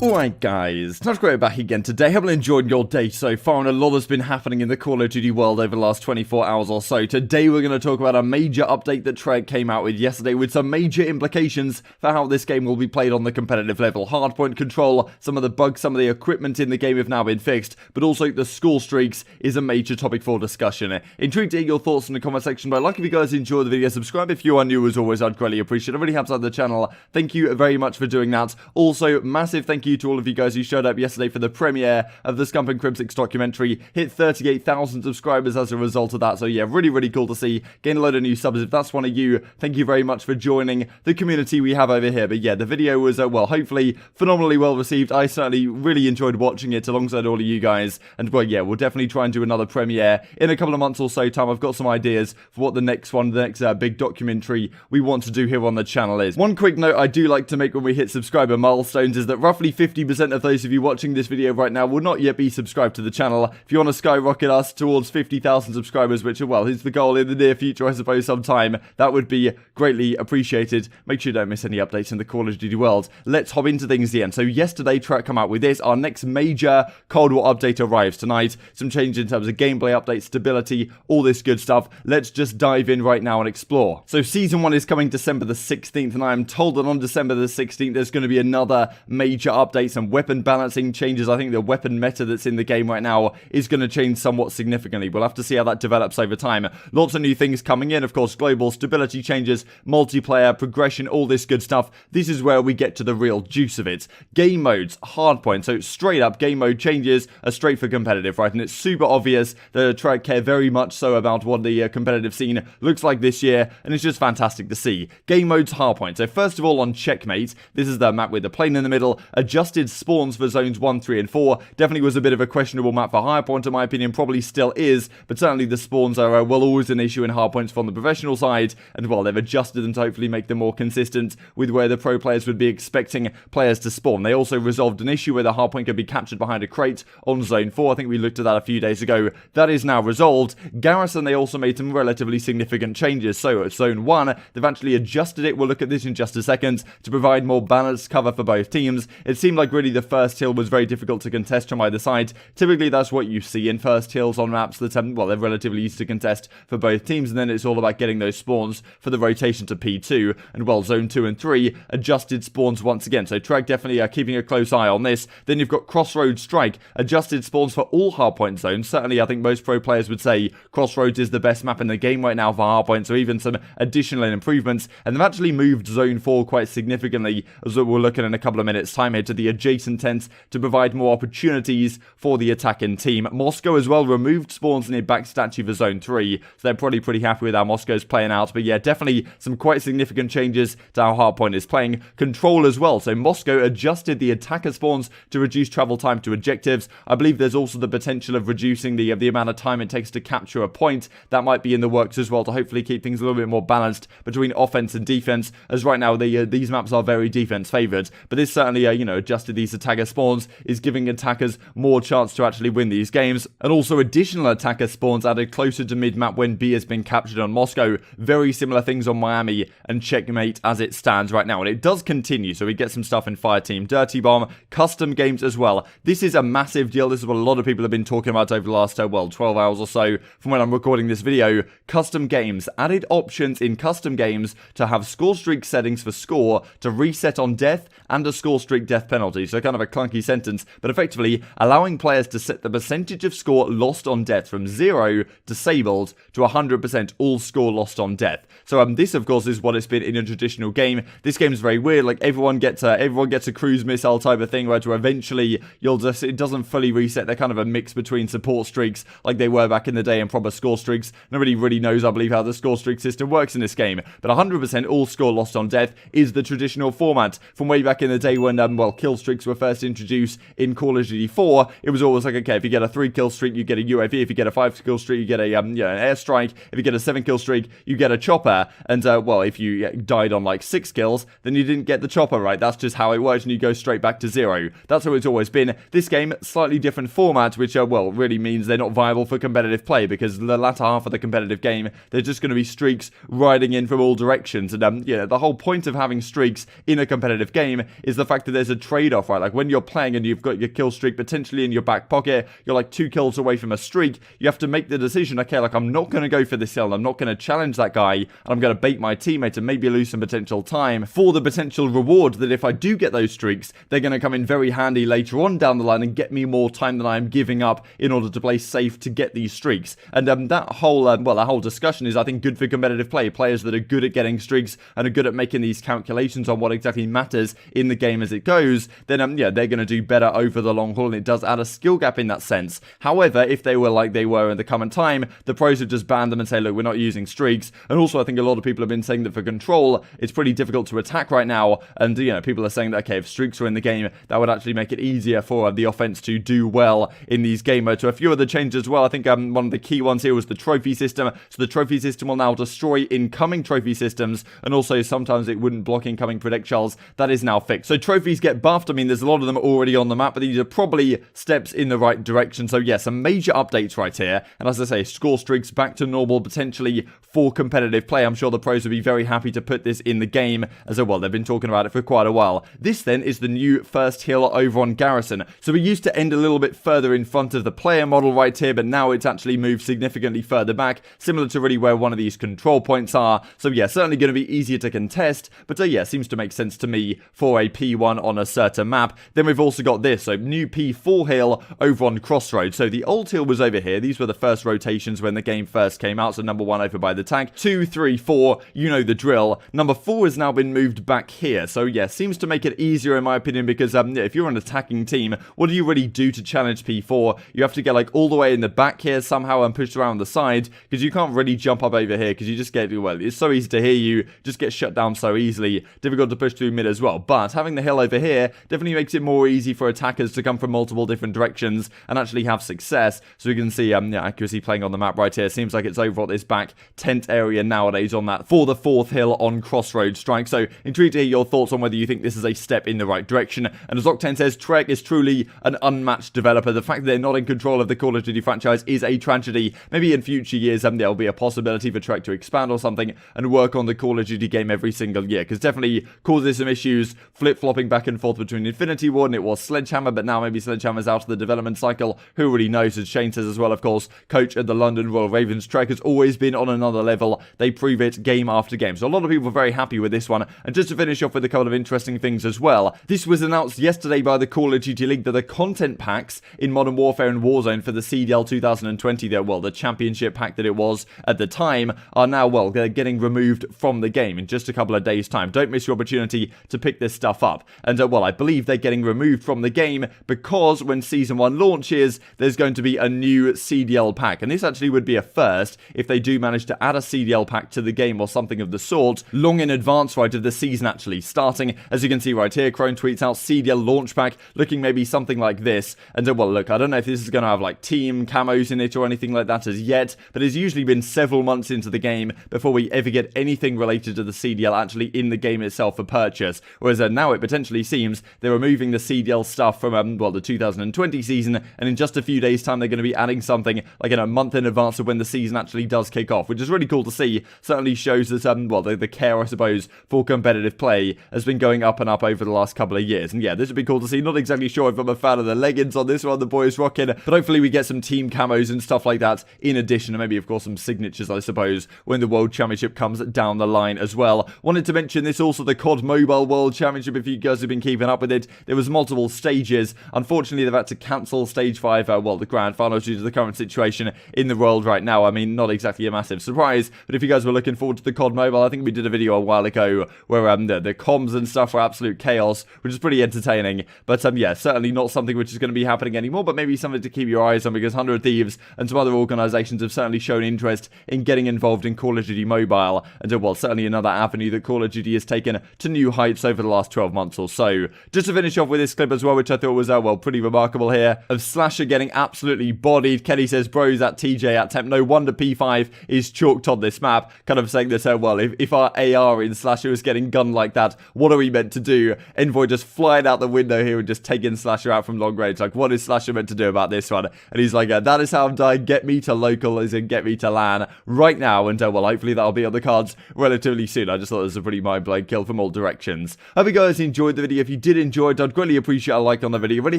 Alright guys, not great back again today. Haven't enjoyed your day so far, and a lot has been happening in the Call of Duty world over the last 24 hours or so. Today we're going to talk about a major update that Treyarch came out with yesterday with some major implications for how this game will be played on the competitive level. Hardpoint control, some of the bugs, some of the equipment in the game have now been fixed, but also the score streaks is a major topic for discussion. Intrigued to hear your thoughts in the comment section, but I'd like if you guys enjoy the video, subscribe if you are new. As always, I'd greatly appreciate it. It really helps out the channel. Thank you very much for doing that. Also, massive thank you to all of you guys who showed up yesterday for the premiere of the Scump and Crimsix documentary. Hit 38,000 subscribers as a result of that, so yeah, really cool to see. Gain a load of new subs. If that's one of you, thank you very much for joining the community we have over here. But yeah, the video was, well, hopefully phenomenally well received. I certainly really enjoyed watching it alongside all of you guys, and well, yeah, we'll definitely try and do another premiere in a couple of months or so time. I've got some ideas for what the next one, the next big documentary we want to do here on the channel is. One quick note I do like to make when we hit subscriber milestones is that roughly 50% of those of you watching this video right now will not yet be subscribed to the channel. If you want to skyrocket us towards 50,000 subscribers, which, well, is the goal in the near future, I suppose, sometime, that would be greatly appreciated. Make sure you don't miss any updates in the Call of Duty world. Let's hop into things at the end. So yesterday, Treyarch come out with this. Our next major Cold War update arrives tonight. Some change in terms of gameplay updates, stability, all this good stuff. Let's just dive in right now and explore. So Season 1 is coming December the 16th, and I am told that on December the 16th, there's going to be another major update, some weapon balancing changes. I think the weapon meta that's in the game right now is going to change somewhat significantly. We'll have to see how that develops over time. Lots of new things coming in, of course, global stability changes, multiplayer, progression, all this good stuff. This is where we get to the real juice of it. Game modes, hardpoint. So straight up, game mode changes are straight for competitive, right? And it's super obvious that Treyarch care very much so about what the competitive scene looks like this year, and it's just fantastic to see. Game modes, hardpoint. So first of all, on Checkmate, this is the map with the plane in the middle, adjusted spawns for zones 1, 3, and 4. Definitely was a bit of a questionable map for hardpoint, in my opinion, probably still is, but certainly the spawns are, well, always an issue in hardpoints from the professional side, and well, they've adjusted them to hopefully make them more consistent with where the pro players would be expecting players to spawn. They also resolved an issue where the hardpoint could be captured behind a crate on zone 4. I think we looked at that a few days ago. That is now resolved. Garrison, they also made some relatively significant changes. So at zone 1, they've actually adjusted it. We'll look at this in just a second to provide more balanced cover for both teams. It seemed like really the first hill was very difficult to contest from either side. Typically, that's what you see in first hills on maps that, well, they're relatively easy to contest for both teams, and then it's all about getting those spawns for the rotation to P2, and well, zone 2 and 3 adjusted spawns once again. So Treyarch definitely are keeping a close eye on this. Then you've got Crossroads Strike, adjusted spawns for all hardpoint zones. Certainly, I think most pro players would say Crossroads is the best map in the game right now for hardpoint, so even some additional improvements. And they've actually moved zone 4 quite significantly, as we'll look at in a couple of minutes time here, to the adjacent tents to provide more opportunities for the attacking team. Moscow as well removed spawns near back statue for zone 3, so they're probably pretty happy with how Moscow's playing out. But yeah, definitely some quite significant changes to how hardpoint is playing. Control as well, so Moscow adjusted the attacker spawns to reduce travel time to objectives. I believe there's also the potential of reducing the amount of time it takes to capture a point. That might be in the works as well to hopefully keep things a little bit more balanced between offense and defense, as right now these maps are very defense favored. But this certainly, adjusted these attacker spawns is giving attackers more chance to actually win these games. And also additional attacker spawns added closer to mid-map when B has been captured on Moscow. Very similar things on Miami and Checkmate as it stands right now. And it does continue, so we get some stuff in Fireteam, Dirty Bomb, custom games as well. This is a massive deal. This is what a lot of people have been talking about over the last, 12 hours or so from when I'm recording this video. Custom games. Added options in custom games to have score streak settings for score to reset on death and a score streak death penalty. So kind of a clunky sentence, but effectively allowing players to set the percentage of score lost on death from 0 disabled to 100% all score lost on death. So this of course is what it's been in a traditional game. This game is very weird. Like everyone gets a cruise missile type of thing, right? Where eventually it doesn't fully reset. They're kind of a mix between support streaks like they were back in the day and proper score streaks. Nobody really knows, I believe, how the score streak system works in this game. But 100% all score lost on death is the traditional format from way back in the day when kill streaks were first introduced in Call of Duty 4. It was always like, okay, if you get a 3 kill streak, you get a UAV. If you get a 5 kill streak, you get a an airstrike. If you get a 7 kill streak, you get a chopper. And if you died on like 6 kills, then you didn't get the chopper, right? That's just how it works, and you go straight back to 0. That's how it's always been. This game, slightly different format, which really means they're not viable for competitive play, because the latter half of the competitive game, there's just going to be streaks riding in from all directions. And the whole point of having streaks in a competitive game is the fact that there's a trade-off, right? Like when you're playing and you've got your kill streak potentially in your back pocket, you're like 2 kills away from a streak, you have to make the decision, okay, like I'm not going to go for this hill, I'm not going to challenge that guy, and I'm going to bait my teammate and maybe lose some potential time for the potential reward that if I do get those streaks, they're going to come in very handy later on down the line and get me more time than I am giving up in order to play safe to get these streaks. And that whole discussion is, I think, good for competitive play. Players that are good at getting streaks and are good at making these calculations on what exactly matters in the game as it goes, then yeah, they're going to do better over the long haul, and it does add a skill gap in that sense. However, if they were like they were in the current time, the pros would just ban them and say, look, we're not using streaks. And also, I think a lot of people have been saying that for control, it's pretty difficult to attack right now, and you know, people are saying that, okay, if streaks were in the game, that would actually make it easier for the offense to do well in these game modes. So a few other changes as well. I think one of the key ones here was the trophy system. So the trophy system will now destroy incoming trophy systems, and also sometimes it wouldn't block incoming projectiles. That is now fixed. So trophies get buffed. I mean, there's a lot of them already on the map, but these are probably steps in the right direction. So yeah, some major updates right here. And as I say, score streaks back to normal, potentially for competitive play. I'm sure the pros would be very happy to put this in the game as well. They've been talking about it for quite a while. This then is the new first hill over on Garrison. So we used to end a little bit further in front of the player model right here, but now it's actually moved significantly further back, similar to really where one of these control points are. So yeah, certainly going to be easier to contest, but yeah, seems to make sense to me for a P1 on a certain map. Then we've also got this, so new P4 hill over on Crossroads. So the old hill was over here. These were the first rotations when the game first came out. So number 1 over by the tank, 2, 3, 4, you know the drill. Number 4 has now been moved back here. So yeah, seems to make it easier in my opinion, because if you're an attacking team, what do you really do to challenge P4? You have to get like all the way in the back here somehow and push around the side, because you can't really jump up over here, because you just get, well, it's so easy to hear you, just get shut down so easily. Difficult to push through mid as well. But having the hill over here definitely makes it more easy for attackers to come from multiple different directions and actually have success. So we can see yeah, accuracy playing on the map right here. Seems like it's over at this back tent area nowadays on that for the 4th hill on Crossroads Strike. So intrigued to hear your thoughts on whether you think this is a step in the right direction. And as Octane says, Trek is truly an unmatched developer. The fact that they're not in control of the Call of Duty franchise is a tragedy. Maybe in future years there'll be a possibility for Trek to expand or something and work on the Call of Duty game every single year, because definitely causes some issues flip-flopping back and forth between Infinity Ward and it was Sledgehammer, but now maybe Sledgehammer's out of the development cycle. Who really knows? As Shane says as well, of course, coach at the London Royal Ravens. Trek has always been on another level. They prove it game after game. So a lot of people are very happy with this one. And just to finish off with a couple of interesting things as well, this was announced yesterday by the Call of Duty League that the content packs in Modern Warfare and Warzone for the CDL 2020, the championship pack that it was at the time, are now, well, they're getting removed from the game in just a couple of days' time. Don't miss your opportunity to pick this stuff up. And, well, I believe they're getting removed from the game because when Season 1 launches, there's going to be a new CDL pack. And this actually would be a first if they do manage to add a CDL pack to the game or something of the sort, long in advance, right, of the season actually starting. As you can see right here, Crone tweets out CDL launch pack, looking maybe something like this. And, well, look, I don't know if this is going to have, like, team camos in it or anything like that as yet, but it's usually been several months into the game before we ever get anything related to the CDL actually in the game itself for purchase. Whereas now it potentially seems they're removing the CDL stuff from, well, the 2020 season, and in just a few days' time they're going to be adding something like in a month in advance of when the season actually does kick off, which is really cool to see. Certainly shows that, well, the care, I suppose, for competitive play has been going up and up over the last couple of years. And yeah, this would be cool to see. Not exactly sure if I'm a fan of the leggings on this one the boys rocking, but hopefully we get some team camos and stuff like that in addition, and maybe, of course, some signatures, I suppose, when the World Championship comes down the line as well. Wanted to mention this also, the COD Mobile World Championship, if you guys have been keeping up with it. There was multiple stages. Unfortunately, they've had to cancel Stage 5, well, the Grand Finals, due to the current situation in the world right now. I mean, not exactly a massive surprise, but if you guys were looking forward to the COD Mobile, I think we did a video a while ago where the comms and stuff were absolute chaos, which is pretty entertaining. But yeah, certainly not something which is going to be happening anymore, but maybe something to keep your eyes on, because 100 Thieves and some other organisations have certainly shown interest in getting involved in Call of Duty Mobile, and well, certainly another avenue that Call of Duty has taken to new heights over the last 12 months or so. Just to finish off with this clip as well, which I thought was, well, pretty remarkable here, of Slasher getting absolutely bodied. Kenny says, bros at TJ at temp, no wonder P5 is chalked on this map. Kind of saying this, well, if our AR in Slasher is getting gunned like that, what are we meant to do? Envoy just flying out the window here and just taking Slasher out from long range. Like, what is Slasher meant to do about this one? And he's like, that is how I'm dying. Get me to local, as in get me to LAN right now. And well, hopefully that'll be on the cards relatively soon. I just thought it was a pretty mind-blowing kill from all directions. Hope you guys enjoyed the video. If you you did enjoy it, I'd greatly appreciate a like on the video. It really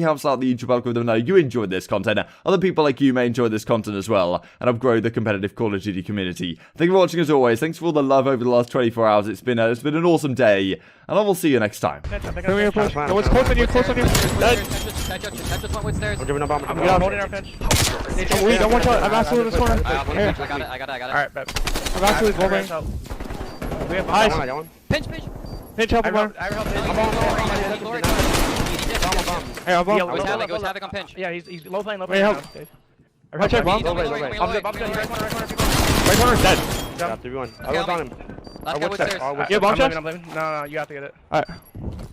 helps out the YouTube algorithm know you enjoyed this content. Other people like you may enjoy this content as well, and help grow the competitive Call of Duty community. Thank you for watching as always. Thanks for all the love over the last 24 hours. It's been an awesome day, and I will see you next time. No one's close on you, close on you. I'm giving a bomb. I'm holding our pinch. Wait, don't watch out. I'm absolutely in this corner. I got it. Alright, bet. I'm absolutely bowling. We have Nice. I got one. Pinch. Pinch, help him more. I'm Hey, I'm Go bomb. with Havoc on pinch. Yeah, he's low playing. Wait, help. I'll check bomb. Low Right playing. corner's dead. Yeah, 3v1. I went on him. Last guy upstairs. Yeah, bomb check. No, you have to get it. Alright.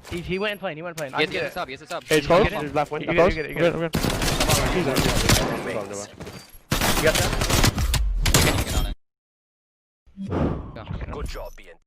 He went in plane. He has to get a sub. Hey, it's close. There's left one. You get it. You got that? Good job, being